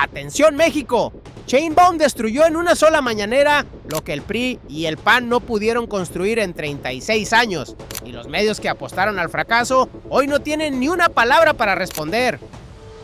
¡Atención México! Sheinbaum destruyó en una sola mañanera lo que el PRI y el PAN no pudieron construir en 36 años. Y los medios que apostaron al fracaso hoy no tienen ni una palabra para responder.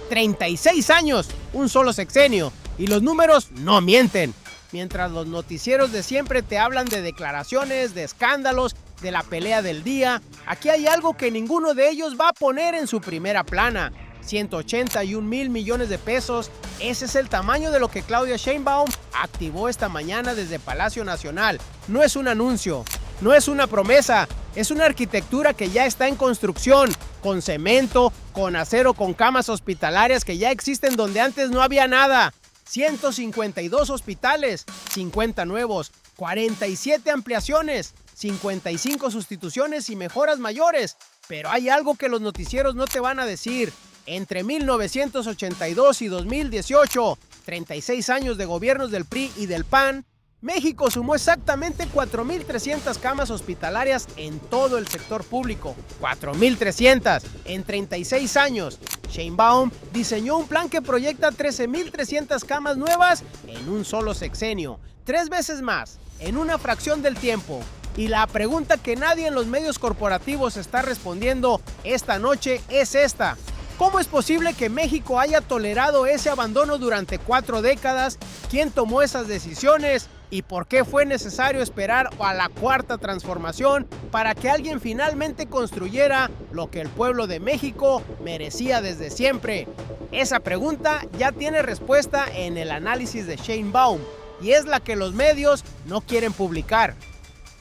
36 años, un solo sexenio, y los números no mienten. Mientras los noticieros de siempre te hablan de declaraciones, de escándalos, de la pelea del día, aquí hay algo que ninguno de ellos va a poner en su primera plana. 181 mil millones de pesos, ese es el tamaño de lo que Claudia Sheinbaum activó esta mañana desde Palacio Nacional. No es un anuncio, no es una promesa, es una arquitectura que ya está en construcción, con cemento, con acero, con camas hospitalarias que ya existen donde antes no había nada. 152 hospitales, 50 nuevos, 47 ampliaciones, 55 sustituciones y mejoras mayores. Pero hay algo que los noticieros no te van a decir. Entre 1982 y 2018, 36 años de gobiernos del PRI y del PAN, México sumó exactamente 4,300 camas hospitalarias en todo el sector público. 4,300 en 36 años. Sheinbaum diseñó un plan que proyecta 13,300 camas nuevas en un solo sexenio. 3 veces más, en una fracción del tiempo. Y la pregunta que nadie en los medios corporativos está respondiendo esta noche es esta. ¿Cómo es posible que México haya tolerado ese abandono durante 4 décadas? ¿Quién tomó esas decisiones? ¿Y por qué fue necesario esperar a la cuarta transformación para que alguien finalmente construyera lo que el pueblo de México merecía desde siempre? Esa pregunta ya tiene respuesta en el análisis de Sheinbaum y es la que los medios no quieren publicar.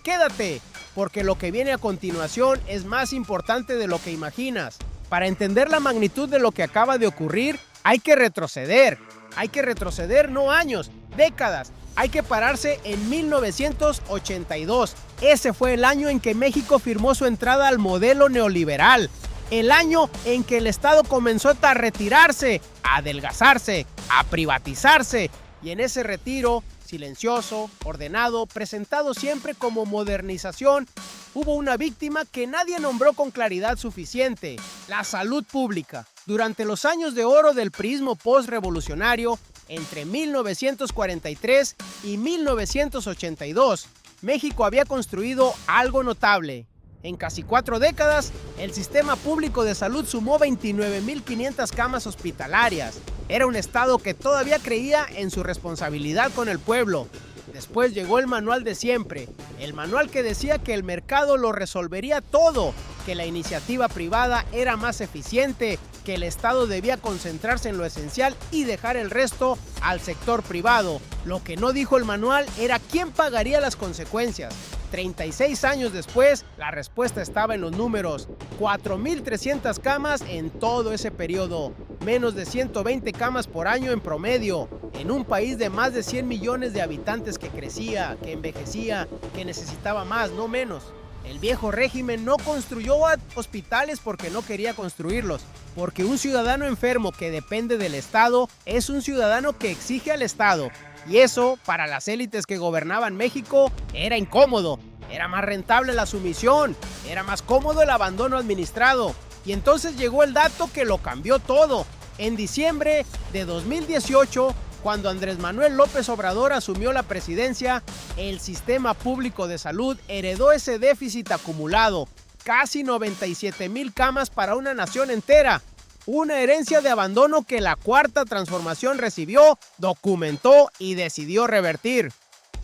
Quédate, porque lo que viene a continuación es más importante de lo que imaginas. Para entender la magnitud de lo que acaba de ocurrir, hay que retroceder. Hay que retroceder no años, décadas. Hay que pararse en 1982. Ese fue el año en que México firmó su entrada al modelo neoliberal. El año en que el Estado comenzó a retirarse, a adelgazarse, a privatizarse. Y en ese retiro, silencioso, ordenado, presentado siempre como modernización, hubo una víctima que nadie nombró con claridad suficiente: la salud pública. Durante los años de oro del priismo postrevolucionario, entre 1943 y 1982, México había construido algo notable. En casi 4 décadas, el sistema público de salud sumó 29,500 camas hospitalarias. Era un estado que todavía creía en su responsabilidad con el pueblo. Después llegó el manual de siempre, el manual que decía que el mercado lo resolvería todo, que la iniciativa privada era más eficiente, que el Estado debía concentrarse en lo esencial y dejar el resto al sector privado. Lo que no dijo el manual era quién pagaría las consecuencias. 36 años después, la respuesta estaba en los números: 4,300 camas en todo ese periodo, menos de 120 camas por año en promedio, en un país de más de 100 millones de habitantes que crecía, que envejecía, que necesitaba más, no menos. El viejo régimen no construyó hospitales porque no quería construirlos, porque un ciudadano enfermo que depende del Estado es un ciudadano que exige al Estado. Y eso, para las élites que gobernaban México, era incómodo. Era más rentable la sumisión, era más cómodo el abandono administrado. Y entonces llegó el dato que lo cambió todo. En diciembre de 2018, cuando Andrés Manuel López Obrador asumió la presidencia, el sistema público de salud heredó ese déficit acumulado, casi 97,000 camas para una nación entera. Una herencia de abandono que la cuarta transformación recibió, documentó y decidió revertir.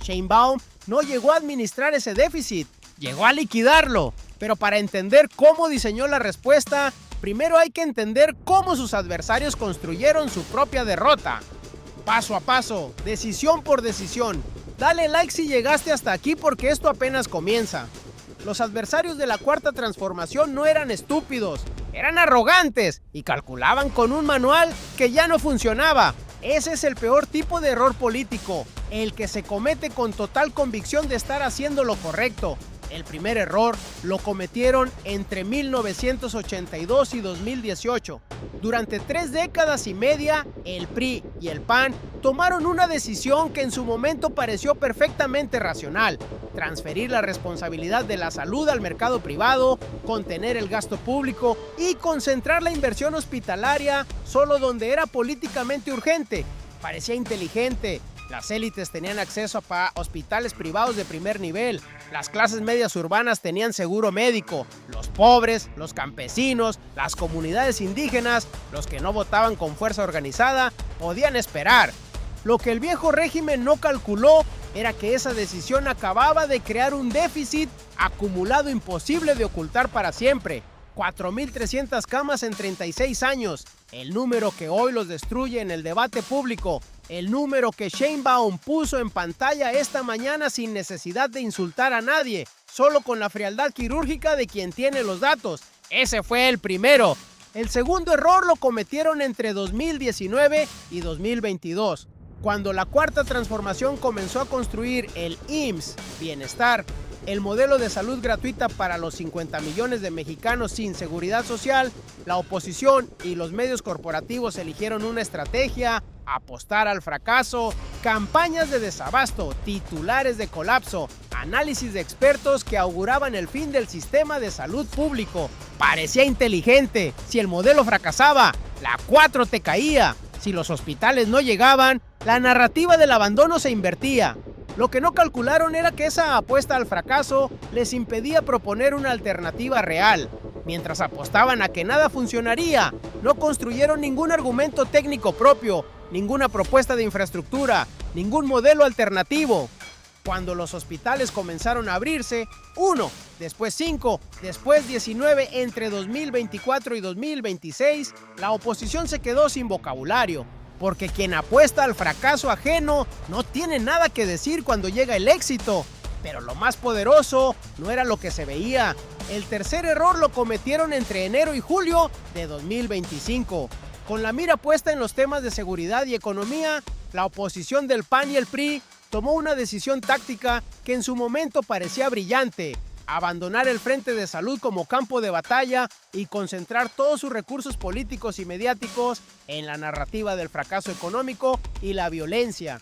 Sheinbaum no llegó a administrar ese déficit, llegó a liquidarlo. Pero para entender cómo diseñó la respuesta, primero hay que entender cómo sus adversarios construyeron su propia derrota. Paso a paso, decisión por decisión. Dale like si llegaste hasta aquí porque esto apenas comienza. Los adversarios de la cuarta transformación no eran estúpidos, eran arrogantes y calculaban con un manual que ya no funcionaba. Ese es el peor tipo de error político, el que se comete con total convicción de estar haciendo lo correcto. El primer error lo cometieron entre 1982 y 2018. Durante 3 décadas y media, el PRI y el PAN tomaron una decisión que en su momento pareció perfectamente racional: transferir la responsabilidad de la salud al mercado privado, contener el gasto público y concentrar la inversión hospitalaria solo donde era políticamente urgente. parecía inteligente. Las élites tenían acceso a hospitales privados de primer nivel. Las clases medias urbanas tenían seguro médico. Los pobres, los campesinos, las comunidades indígenas, los que no votaban con fuerza organizada, podían esperar. Lo que el viejo régimen no calculó era que esa decisión acababa de crear un déficit acumulado imposible de ocultar para siempre. 4.300 camas en 36 años, el número que hoy los destruye en el debate público, el número que Sheinbaum puso en pantalla esta mañana sin necesidad de insultar a nadie, solo con la frialdad quirúrgica de quien tiene los datos. Ese fue el primero. El segundo error lo cometieron entre 2019 y 2022. Cuando la cuarta transformación comenzó a construir el IMSS Bienestar, el modelo de salud gratuita para los 50 millones de mexicanos sin seguridad social, la oposición y los medios corporativos eligieron una estrategia: apostar al fracaso, campañas de desabasto, titulares de colapso, análisis de expertos que auguraban el fin del sistema de salud público. Parecía inteligente. Si el modelo fracasaba, la 4T caía. Si los hospitales no llegaban, la narrativa del abandono se invertía. Lo que no calcularon era que esa apuesta al fracaso les impedía proponer una alternativa real. Mientras apostaban a que nada funcionaría, no construyeron ningún argumento técnico propio, ninguna propuesta de infraestructura, ningún modelo alternativo. Cuando los hospitales comenzaron a abrirse, 1, después 5, después 19 entre 2024 y 2026, la oposición se quedó sin vocabulario. Porque quien apuesta al fracaso ajeno no tiene nada que decir cuando llega el éxito. Pero lo más poderoso no era lo que se veía. El tercer error lo cometieron entre enero y julio de 2025. Con la mira puesta en los temas de seguridad y economía, la oposición del PAN y el PRI tomó una decisión táctica que en su momento parecía brillante: abandonar el frente de salud como campo de batalla y concentrar todos sus recursos políticos y mediáticos en la narrativa del fracaso económico y la violencia.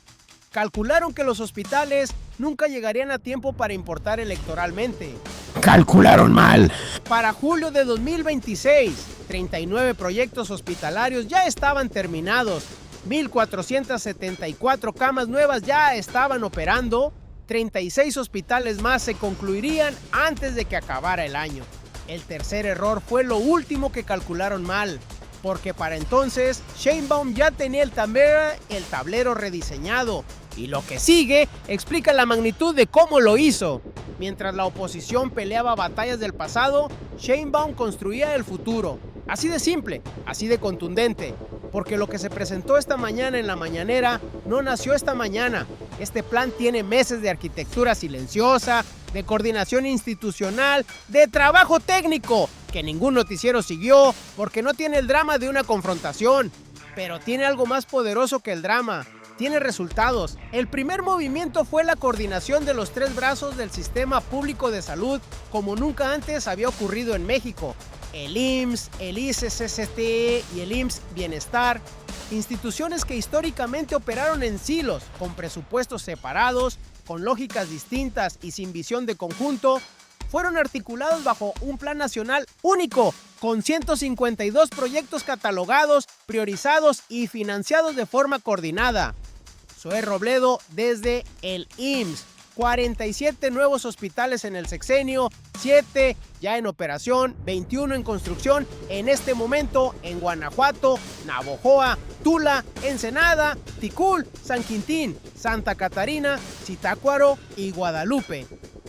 Calcularon que los hospitales nunca llegarían a tiempo para importar electoralmente. Calcularon mal. Para julio de 2026, 39 proyectos hospitalarios ya estaban terminados, 1.474 camas nuevas ya estaban operando, 36 hospitales más se concluirían antes de que acabara el año. El tercer error fue lo último que calcularon mal, porque para entonces Sheinbaum ya tenía el tablero rediseñado, y lo que sigue explica la magnitud de cómo lo hizo. Mientras la oposición peleaba batallas del pasado, Sheinbaum construía el futuro. Así de simple, así de contundente, porque lo que se presentó esta mañana en la mañanera no nació esta mañana. Este plan tiene meses de arquitectura silenciosa, de coordinación institucional, de trabajo técnico, que ningún noticiero siguió porque no tiene el drama de una confrontación. Pero tiene algo más poderoso que el drama. Tiene resultados. El primer movimiento fue la coordinación de los tres brazos del sistema público de salud como nunca antes había ocurrido en México. El IMSS, el ISSST y el IMSS Bienestar, instituciones que históricamente operaron en silos, con presupuestos separados, con lógicas distintas y sin visión de conjunto, fueron articulados bajo un plan nacional único, con 152 proyectos catalogados, priorizados y financiados de forma coordinada. Zoé Robledo desde el IMSS. 47 nuevos hospitales en el sexenio, 7 ya en operación, 21 en construcción en este momento en Guanajuato, Navojoa, Tula, Ensenada, Ticul, San Quintín, Santa Catarina, Zitácuaro y Guadalupe.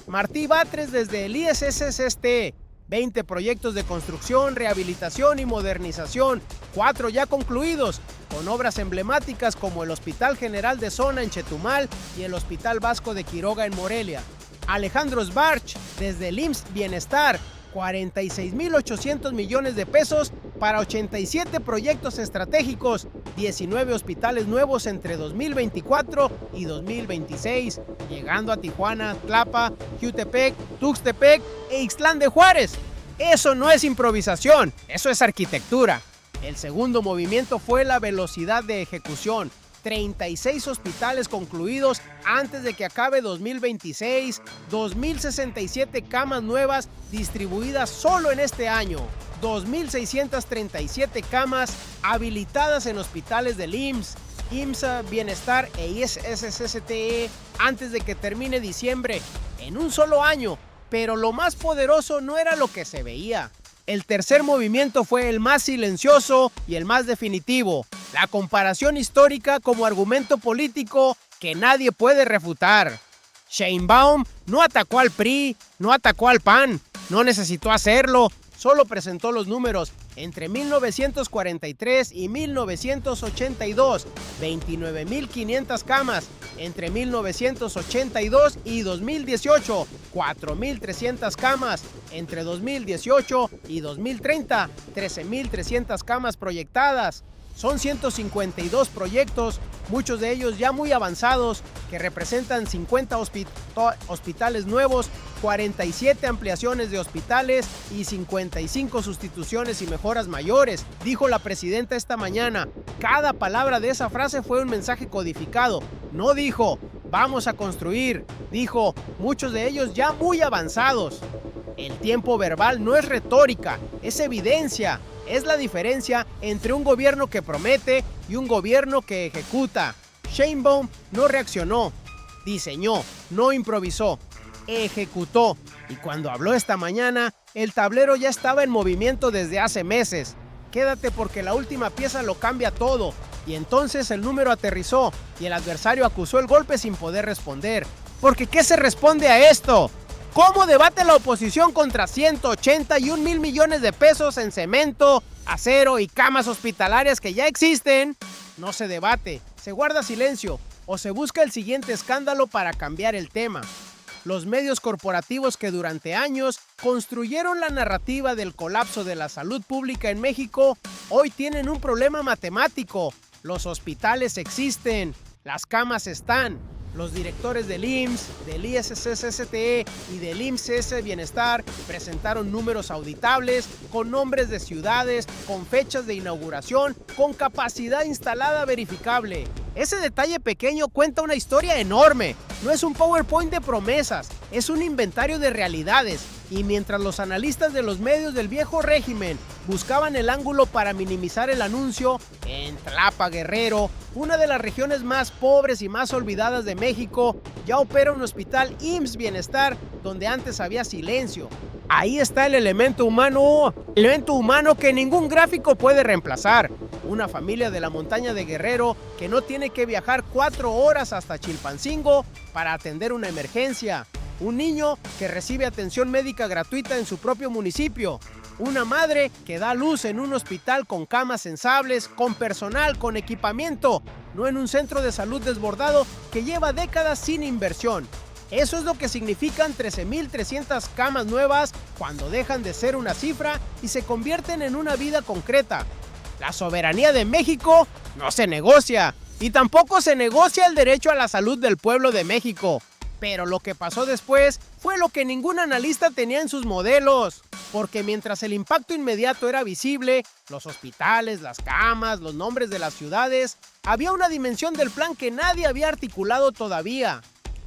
Martí Batres desde el ISSST. 20 proyectos de construcción, rehabilitación y modernización, 4 ya concluidos, con obras emblemáticas como el Hospital General de Zona en Chetumal y el Hospital Vasco de Quiroga en Morelia. Alejandro Sbarch, desde el IMSS Bienestar, 46.800 millones de pesos para 87 proyectos estratégicos, 19 hospitales nuevos entre 2024 y 2026, llegando a Tijuana, Tlapa, Jutepec, Tuxtepec e Ixtlán de Juárez. Eso no es improvisación, eso es arquitectura. El segundo movimiento fue la velocidad de ejecución. 36 hospitales concluidos antes de que acabe 2026, 2.067 camas nuevas distribuidas solo en este año, 2.637 camas habilitadas en hospitales del IMSS, IMSS Bienestar e ISSSTE antes de que termine diciembre, en un solo año. Pero lo más poderoso no era lo que se veía. El tercer movimiento fue el más silencioso y el más definitivo. La comparación histórica como argumento político que nadie puede refutar. Sheinbaum no atacó al PRI, no atacó al PAN, no necesitó hacerlo, solo presentó los números. Entre 1943 y 1982, 29.500 camas. Entre 1982 y 2018, 4.300 camas. Entre 2018 y 2030, 13.300 camas proyectadas. Son 152 proyectos, muchos de ellos ya muy avanzados, que representan 50 hospitales nuevos, 47 ampliaciones de hospitales y 55 sustituciones y mejoras mayores, dijo la presidenta esta mañana. Cada palabra de esa frase fue un mensaje codificado. No dijo, vamos a construir, dijo, muchos de ellos ya muy avanzados. El tiempo verbal no es retórica, es evidencia. Es la diferencia entre un gobierno que promete y un gobierno que ejecuta. Sheinbaum no reaccionó, diseñó, no improvisó, ejecutó. Y cuando habló esta mañana, el tablero ya estaba en movimiento desde hace meses. Quédate porque la última pieza lo cambia todo. Y entonces el número aterrizó y el adversario acusó el golpe sin poder responder. Porque ¿qué se responde a esto? ¿Cómo debate la oposición contra 181 mil millones de pesos en cemento, acero y camas hospitalarias que ya existen? No se debate, se guarda silencio o se busca el siguiente escándalo para cambiar el tema. Los medios corporativos que durante años construyeron la narrativa del colapso de la salud pública en México hoy tienen un problema matemático. Los hospitales existen, las camas están. Los directores del IMSS, del ISSSTE y del IMSS Bienestar presentaron números auditables, con nombres de ciudades, con fechas de inauguración, con capacidad instalada verificable. Ese detalle pequeño cuenta una historia enorme. No es un PowerPoint de promesas, es un inventario de realidades. Y mientras los analistas de los medios del viejo régimen buscaban el ángulo para minimizar el anuncio, en Tlapa, Guerrero, una de las regiones más pobres y más olvidadas de México, ya opera un hospital IMSS Bienestar donde antes había silencio. Ahí está el elemento humano que ningún gráfico puede reemplazar. Una familia de la montaña de Guerrero que no tiene que viajar 4 horas hasta Chilpancingo para atender una emergencia. Un niño que recibe atención médica gratuita en su propio municipio. Una madre que da luz en un hospital con camas sensables, con personal, con equipamiento, no en un centro de salud desbordado que lleva décadas sin inversión. Eso es lo que significan 13.300 camas nuevas cuando dejan de ser una cifra y se convierten en una vida concreta. La soberanía de México no se negocia y tampoco se negocia el derecho a la salud del pueblo de México. Pero lo que pasó después fue lo que ningún analista tenía en sus modelos. Porque mientras el impacto inmediato era visible, los hospitales, las camas, los nombres de las ciudades, había una dimensión del plan que nadie había articulado todavía.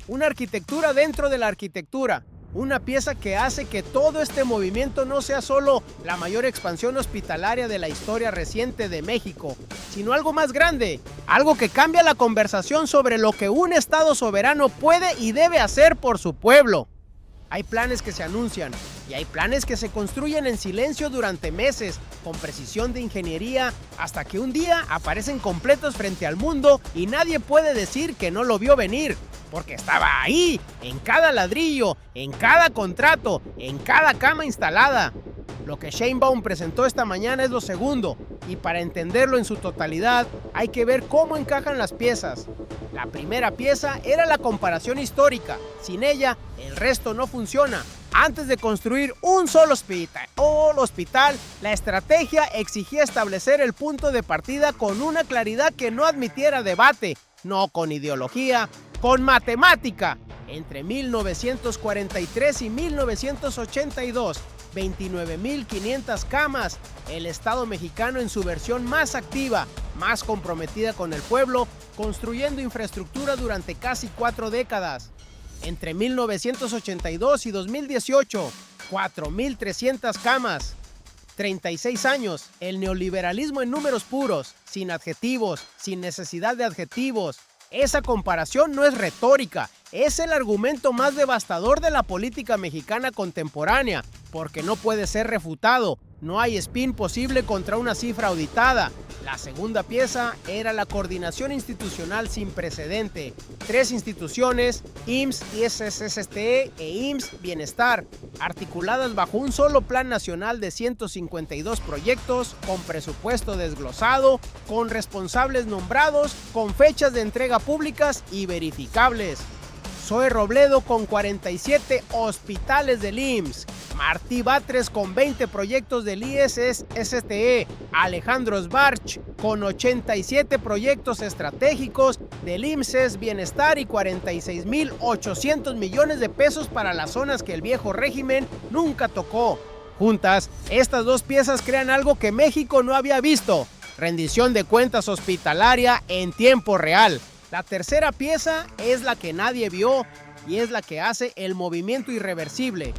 Una arquitectura dentro de la arquitectura. Una pieza que hace que todo este movimiento no sea solo la mayor expansión hospitalaria de la historia reciente de México, sino algo más grande, algo que cambia la conversación sobre lo que un Estado soberano puede y debe hacer por su pueblo. Hay planes que se anuncian y hay planes que se construyen en silencio durante meses, con precisión de ingeniería, hasta que un día aparecen completos frente al mundo y nadie puede decir que no lo vio venir. Porque estaba ahí, en cada ladrillo, en cada contrato, en cada cama instalada. Lo que Sheinbaum presentó esta mañana es lo segundo, y para entenderlo en su totalidad, hay que ver cómo encajan las piezas. La primera pieza era la comparación histórica. Sin ella, el resto no funciona. Antes de construir un solo hospital, la estrategia exigía establecer el punto de partida con una claridad que no admitiera debate, no con ideología, con matemática. Entre 1943 y 1982, 29.500 camas. El Estado mexicano en su versión más activa, más comprometida con el pueblo, construyendo infraestructura durante casi 4 décadas. Entre 1982 y 2018, 4.300 camas. 36 años, el neoliberalismo en números puros, sin adjetivos, sin necesidad de adjetivos. Esa comparación no es retórica, es el argumento más devastador de la política mexicana contemporánea, porque no puede ser refutado. No hay spin posible contra una cifra auditada. La segunda pieza era la coordinación institucional sin precedente. 3 instituciones, IMSS, ISSSTE e IMSS Bienestar, articuladas bajo un solo plan nacional de 152 proyectos, con presupuesto desglosado, con responsables nombrados, con fechas de entrega públicas y verificables. Zoe Robledo con 47 hospitales del IMSS, Martí Batres con 20 proyectos del ISSSTE, Alejandro Sbarch con 87 proyectos estratégicos del IMSS Bienestar y 46,800 millones de pesos para las zonas que el viejo régimen nunca tocó. Juntas, estas dos piezas crean algo que México no había visto: rendición de cuentas hospitalaria en tiempo real. La tercera pieza es la que nadie vio y es la que hace el movimiento irreversible.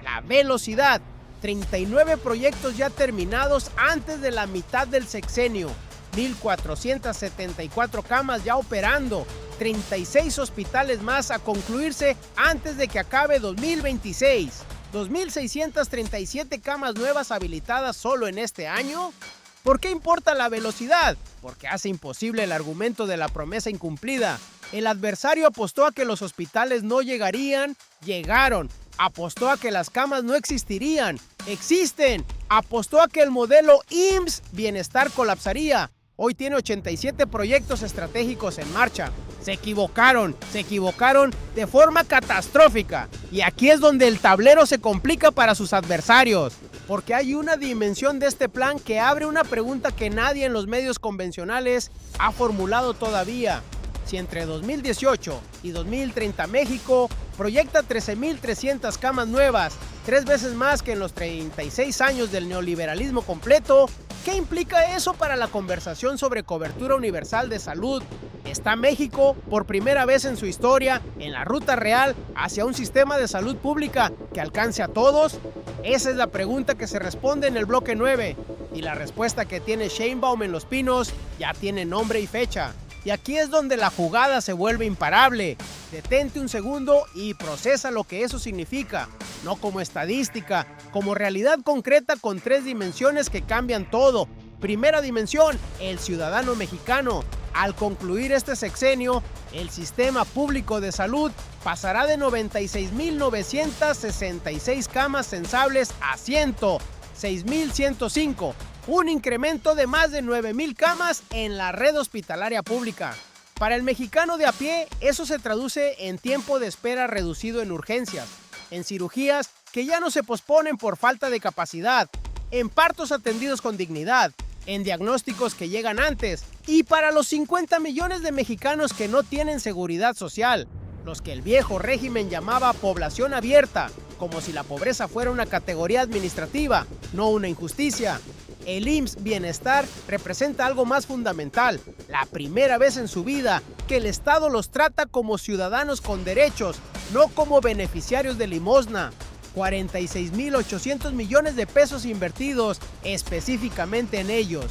La velocidad. 39 proyectos ya terminados antes de la mitad del sexenio. 1,474 camas ya operando. 36 hospitales más a concluirse antes de que acabe 2026. 2,637 camas nuevas habilitadas solo en este año. ¿Por qué importa la velocidad? Porque hace imposible el argumento de la promesa incumplida. El adversario apostó a que los hospitales no llegarían, llegaron. Apostó a que las camas no existirían, existen. Apostó a que el modelo IMSS Bienestar colapsaría. Hoy tiene 87 proyectos estratégicos en marcha. Se equivocaron de forma catastrófica. Y aquí es donde el tablero se complica para sus adversarios. Porque hay una dimensión de este plan que abre una pregunta que nadie en los medios convencionales ha formulado todavía. Si entre 2018 y 2030 México proyecta 13,300 camas nuevas, 3 veces más que en los 36 años del neoliberalismo completo, ¿qué implica eso para la conversación sobre cobertura universal de salud? ¿Está México, por primera vez en su historia, en la ruta real hacia un sistema de salud pública que alcance a todos? Esa es la pregunta que se responde en el bloque 9, y la respuesta que tiene Sheinbaum en Los Pinos ya tiene nombre y fecha. Y aquí es donde la jugada se vuelve imparable. Detente un segundo y procesa lo que eso significa, no como estadística, como realidad concreta con 3 dimensiones que cambian todo. Primera dimensión, el ciudadano mexicano. Al concluir este sexenio, el sistema público de salud pasará de 96,966 camas sensables a 106,105. Un incremento de más de 9,000 camas en la red hospitalaria pública. Para el mexicano de a pie, eso se traduce en tiempo de espera reducido en urgencias, en cirugías que ya no se posponen por falta de capacidad, en partos atendidos con dignidad, en diagnósticos que llegan antes, y para los 50 millones de mexicanos que no tienen seguridad social, los que el viejo régimen llamaba población abierta, como si la pobreza fuera una categoría administrativa, no una injusticia. El IMSS Bienestar representa algo más fundamental, la primera vez en su vida que el Estado los trata como ciudadanos con derechos, no como beneficiarios de limosna. 46,800 millones de pesos invertidos específicamente en ellos.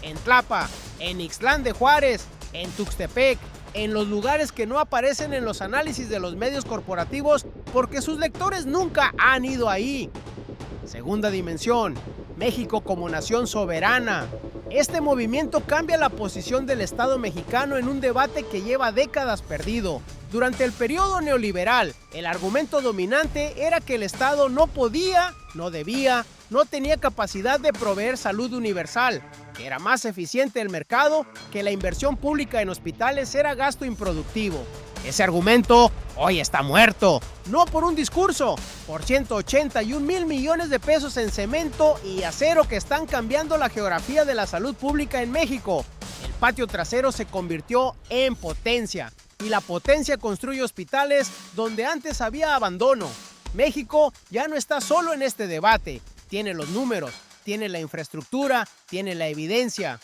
En Tlapa, en Ixtlán de Juárez, en Tuxtepec, en los lugares que no aparecen en los análisis de los medios corporativos porque sus lectores nunca han ido ahí. Segunda dimensión, México como nación soberana. Este movimiento cambia la posición del Estado mexicano en un debate que lleva décadas perdido. Durante el periodo neoliberal, el argumento dominante era que el Estado no podía, no debía, no tenía capacidad de proveer salud universal, que era más eficiente el mercado, que la inversión pública en hospitales era gasto improductivo. Ese argumento hoy está muerto, no por un discurso, por 181,000 millones de pesos en cemento y acero que están cambiando la geografía de la salud pública en México. El patio trasero se convirtió en potencia, y la potencia construye hospitales donde antes había abandono. México ya no está solo en este debate, tiene los números, tiene la infraestructura, tiene la evidencia.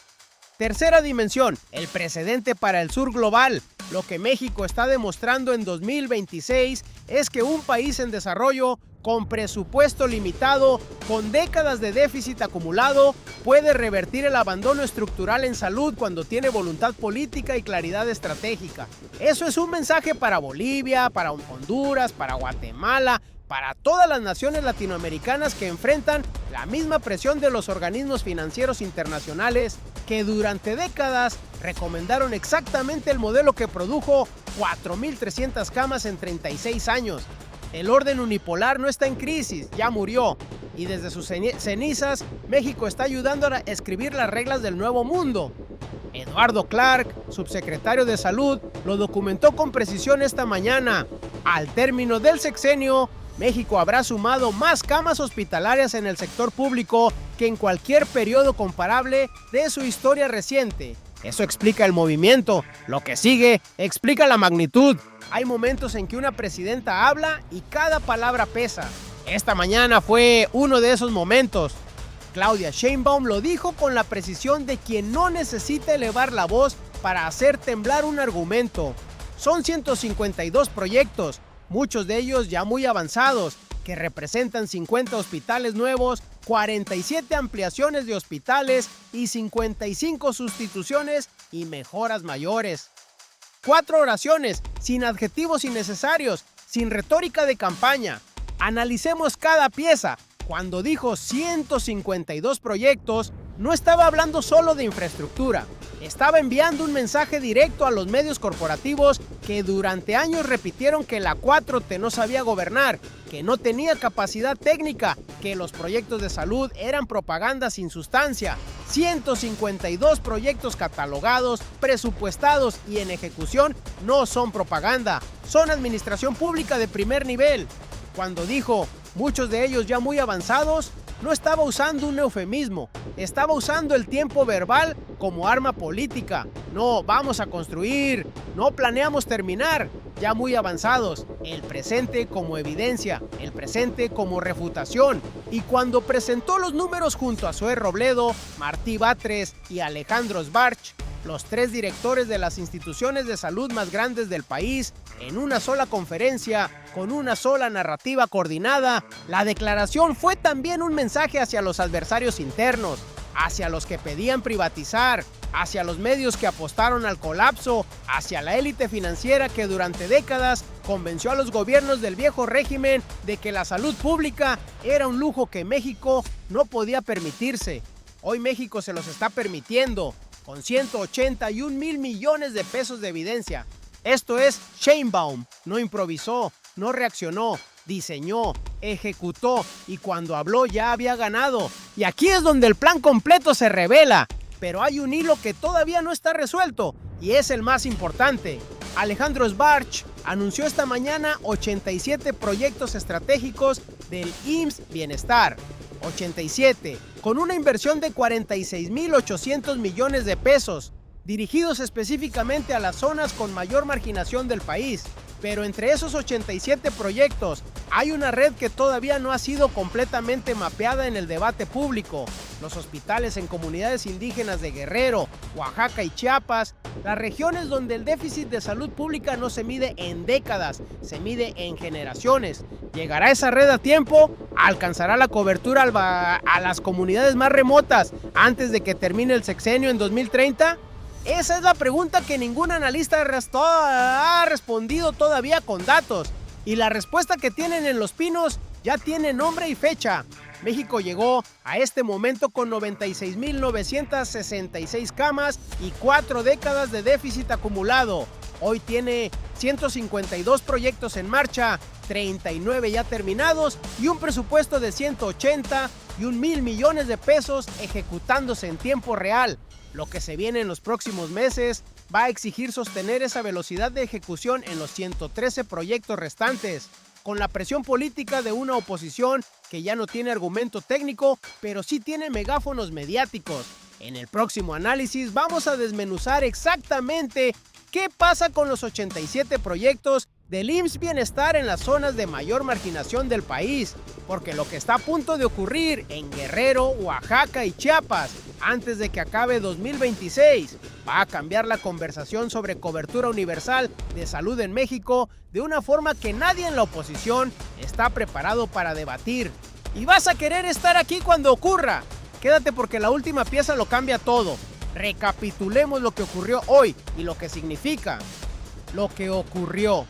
Tercera dimensión, el precedente para el sur global. Lo que México está demostrando en 2026 es que un país en desarrollo con presupuesto limitado, con décadas de déficit acumulado, puede revertir el abandono estructural en salud cuando tiene voluntad política y claridad estratégica. Eso es un mensaje para Bolivia, para Honduras, para Guatemala, para todas las naciones latinoamericanas que enfrentan la misma presión de los organismos financieros internacionales que durante décadas recomendaron exactamente el modelo que produjo 4.300 camas en 36 años. El orden unipolar no está en crisis, ya murió. Y desde sus cenizas, México está ayudando a escribir las reglas del nuevo mundo. Eduardo Clark, subsecretario de Salud, lo documentó con precisión esta mañana. Al término del sexenio, México habrá sumado más camas hospitalarias en el sector público que en cualquier periodo comparable de su historia reciente. Eso explica el movimiento. Lo que sigue explica la magnitud. Hay momentos en que una presidenta habla y cada palabra pesa. Esta mañana fue uno de esos momentos. Claudia Sheinbaum lo dijo con la precisión de quien no necesita elevar la voz para hacer temblar un argumento. Son 152 proyectos, muchos de ellos ya muy avanzados, que representan 50 hospitales nuevos, 47 ampliaciones de hospitales y 55 sustituciones y mejoras mayores. 4 oraciones, sin adjetivos innecesarios, sin retórica de campaña. Analicemos cada pieza. Cuando dijo 152 proyectos, no estaba hablando solo de infraestructura. Estaba enviando un mensaje directo a los medios corporativos que durante años repitieron que la 4T no sabía gobernar, que no tenía capacidad técnica, que los proyectos de salud eran propaganda sin sustancia. 152 proyectos catalogados, presupuestados y en ejecución no son propaganda, son administración pública de primer nivel. Cuando dijo muchos de ellos ya muy avanzados, no estaba usando un eufemismo, estaba usando el tiempo verbal como arma política. No vamos a construir, no planeamos terminar, ya muy avanzados. El presente como evidencia, el presente como refutación. Y cuando presentó los números junto a Zoé Robledo, Martí Batres y Alejandro Sbarch, los 3 directores de las instituciones de salud más grandes del país, en una sola conferencia, con una sola narrativa coordinada, la declaración fue también un mensaje hacia los adversarios internos, hacia los que pedían privatizar, hacia los medios que apostaron al colapso, hacia la élite financiera que durante décadas convenció a los gobiernos del viejo régimen de que la salud pública era un lujo que México no podía permitirse. Hoy México se los está permitiendo, con 181 mil millones de pesos de evidencia. Esto es Sheinbaum, no improvisó, no reaccionó, diseñó, ejecutó y cuando habló ya había ganado. Y aquí es donde el plan completo se revela, pero hay un hilo que todavía no está resuelto y es el más importante. Alejandro Sbarch anunció esta mañana 87 proyectos estratégicos del IMSS Bienestar. 87, con una inversión de 46.800 millones de pesos, dirigidos específicamente a las zonas con mayor marginación del país. Pero entre esos 87 proyectos hay una red que todavía no ha sido completamente mapeada en el debate público. Los hospitales en comunidades indígenas de Guerrero, Oaxaca y Chiapas, las regiones donde el déficit de salud pública no se mide en décadas, se mide en generaciones. ¿Llegará esa red a tiempo? ¿Alcanzará la cobertura a las comunidades más remotas antes de que termine el sexenio en 2030? Esa es la pregunta que ningún analista ha respondido todavía con datos. Y la respuesta que tienen en Los Pinos ya tiene nombre y fecha. México llegó a este momento con 96.966 camas y 4 décadas de déficit acumulado. Hoy tiene 152 proyectos en marcha, 39 ya terminados y un presupuesto de 180 y 1,000 millones de pesos ejecutándose en tiempo real. Lo que se viene en los próximos meses va a exigir sostener esa velocidad de ejecución en los 113 proyectos restantes, con la presión política de una oposición que ya no tiene argumento técnico, pero sí tiene megáfonos mediáticos. En el próximo análisis vamos a desmenuzar exactamente qué pasa con los 87 proyectos del IMSS Bienestar en las zonas de mayor marginación del país, porque lo que está a punto de ocurrir en Guerrero, Oaxaca y Chiapas antes de que acabe 2026. Va a cambiar la conversación sobre cobertura universal de salud en México de una forma que nadie en la oposición está preparado para debatir. Y vas a querer estar aquí cuando ocurra. Quédate porque la última pieza lo cambia todo. Recapitulemos lo que ocurrió hoy y lo que significa. Lo que ocurrió.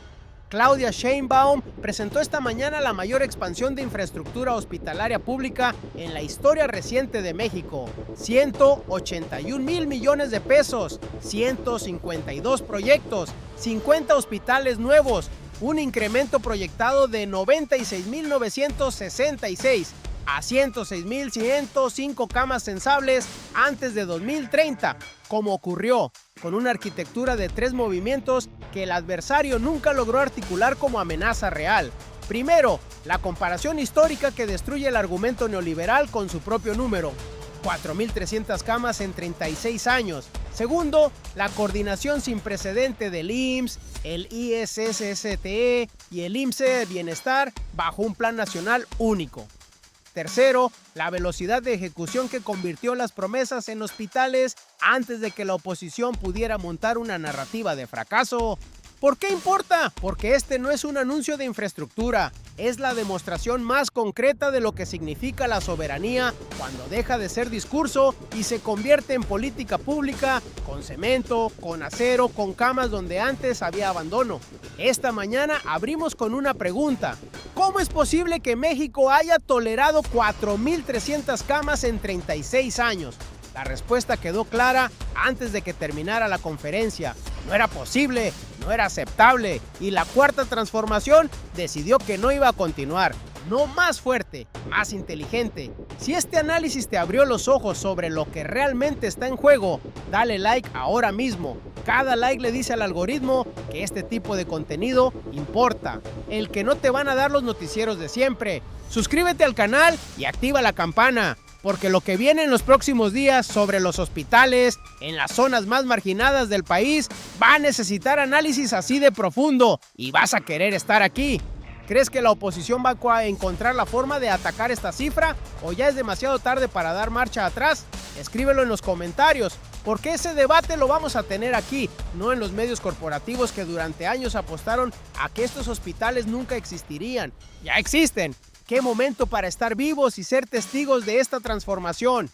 Claudia Sheinbaum presentó esta mañana la mayor expansión de infraestructura hospitalaria pública en la historia reciente de México. 181,000 millones de pesos, 152 proyectos, 50 hospitales nuevos, un incremento proyectado de 96,966 a 106,105 camas sensables antes de 2030, como ocurrió con una arquitectura de 3 movimientos que el adversario nunca logró articular como amenaza real. Primero, la comparación histórica que destruye el argumento neoliberal con su propio número, 4,300 camas en 36 años. Segundo, la coordinación sin precedente del IMSS, el ISSSTE y el IMSS de Bienestar bajo un plan nacional único. Tercero, la velocidad de ejecución que convirtió las promesas en hospitales antes de que la oposición pudiera montar una narrativa de fracaso. ¿Por qué importa? Porque este no es un anuncio de infraestructura, es la demostración más concreta de lo que significa la soberanía cuando deja de ser discurso y se convierte en política pública, con cemento, con acero, con camas donde antes había abandono. Esta mañana abrimos con una pregunta. ¿Cómo es posible que México haya tolerado 4,300 camas en 36 años? La respuesta quedó clara antes de que terminara la conferencia. No era posible, no era aceptable y la Cuarta Transformación decidió que no iba a continuar. No más fuerte, más inteligente. Si este análisis te abrió los ojos sobre lo que realmente está en juego, dale like ahora mismo. Cada like le dice al algoritmo que este tipo de contenido importa. El que no te van a dar los noticieros de siempre. Suscríbete al canal y activa la campana, porque lo que viene en los próximos días sobre los hospitales en las zonas más marginadas del país va a necesitar análisis así de profundo y vas a querer estar aquí. ¿Crees que la oposición va a encontrar la forma de atacar esta cifra o ya es demasiado tarde para dar marcha atrás? Escríbelo en los comentarios, porque ese debate lo vamos a tener aquí, no en los medios corporativos que durante años apostaron a que estos hospitales nunca existirían. Ya existen. ¡Qué momento para estar vivos y ser testigos de esta transformación!